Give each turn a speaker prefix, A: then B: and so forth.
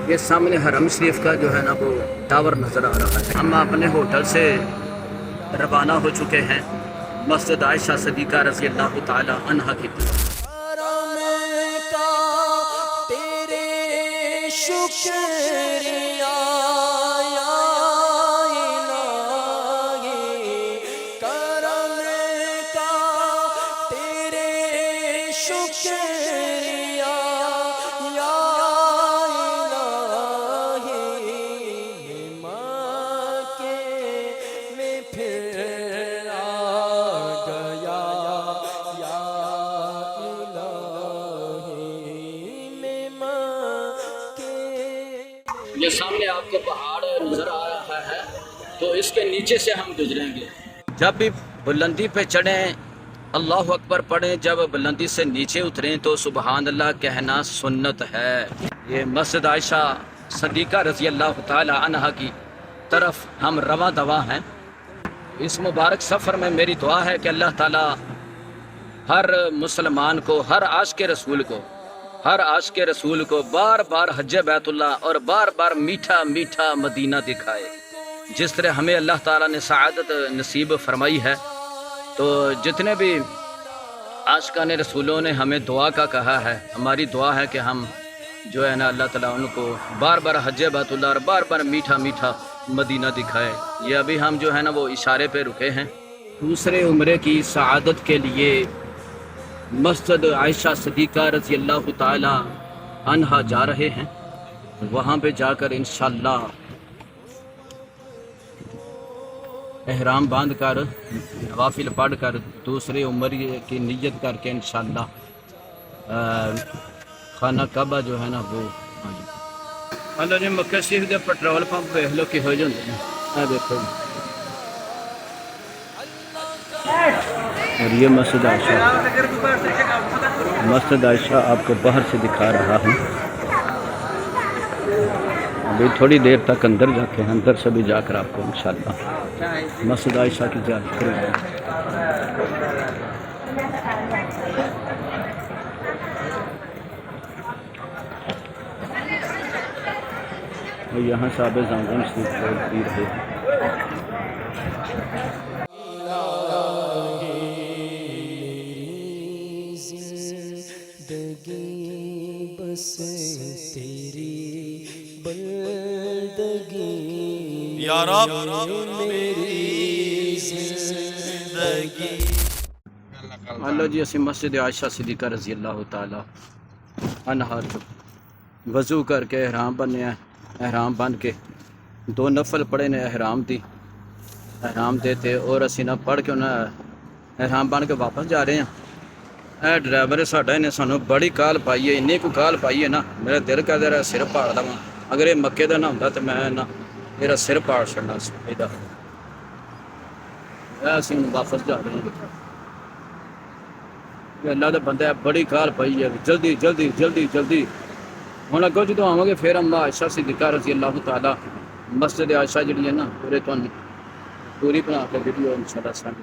A: یہ سامنے حرم شریف کا جو ہے نا وہ ٹاور نظر آ رہا ہے۔ ہم اپنے ہوٹل سے روانہ ہو چکے ہیں مسجد عائشہ صدیقہ رضی اللہ تعالی عنہا کی طرف۔ یہ سامنے آپ کو پہاڑ نظر آ رہا ہے تو اس کے نیچے سے ہم گزریں گے۔ جب بھی بلندی پہ چڑھیں اللہ اکبر پڑھیں، جب بلندی سے نیچے اتریں تو سبحان اللہ کہنا سنت ہے۔ یہ مسجد عائشہ صدیقہ رضی اللہ تعالی عنہا کی طرف ہم رواں دواں ہیں۔ اس مبارک سفر میں میری دعا ہے کہ اللہ تعالی ہر مسلمان کو، ہر عاشق رسول کو بار بار حج بیت اللہ اور بار بار میٹھا میٹھا مدینہ دکھائے، جس طرح ہمیں اللہ تعالیٰ نے سعادت نصیب فرمائی ہے۔ تو جتنے بھی عاشقان رسولوں نے ہمیں دعا کا کہا ہے، ہماری دعا ہے کہ ہم جو ہے نا اللہ تعالیٰ ان کو بار بار حج بیت اللہ اور بار بار میٹھا میٹھا مدینہ دکھائے۔ یہ ابھی ہم جو ہے نا وہ اشارے پہ رکے ہیں۔ دوسرے عمرے کی سعادت کے لیے مسجد عائشہ صدیقہ رضی اللہ تعالی عنہا جا رہے ہیں۔ وہاں پہ جا کر انشاءاللہ احرام باندھ کر نوافل پڑھ کر دوسرے عمرے کی نیت کر کے انشاءاللہ خانہ کعبہ جو ہے نا وہ اللہ جی مکہ شریف دے پٹرول پمپ ویکھ لو کہو جہے ہوندے نے، اے دیکھو اور یہ مسجد عائشہ آپ کو باہر سے دکھا رہا ہوں۔ ابھی تھوڑی دیر تک اندر جاتے ہیں، اندر سے بھی جا کر آپ کو انشاءاللہ مسجد عائشہ کی زیارت کریں گے۔ اور یہاں صاحب زمزم شریف پی رہے ہیں۔
B: یا رب میری زندگی۔
A: اللہ جی اسی مسجد عائشہ صدیقہ رضی اللہ تعالی عنہا وضو کر کے احرام بننے ہیں، احرام بن کے دو نفل پڑھے نے احرام دیتے اور اسی نہ پڑھ کے انہیں احرام بن کے واپس جا رہے ہیں۔ اے ڈرائیور ساڈا انہیں سانو بڑی کال پائی ہے، انی کو کال پائی ہے نا میرا دل کہہ رہا سر پاڑ دا۔ اگر یہ مکے دا نہ ہوندا تے میں نہ میرا سر پاڑ چھڑنا سی۔ اسی ہن واپس جا رہے ہیں۔ اللہ دے بندے بڑی کال پائی ہے، جلدی جلدی جلدی جلدی۔ ہن اگوں جدوں آواں گے پھر ہم عائشہ صدیقہ رضی اللہ تعالی مسجد عائشہ جڑی ہے نا پورے تھانوں پوری بنا کے ویڈیو انشاءاللہ سینڈ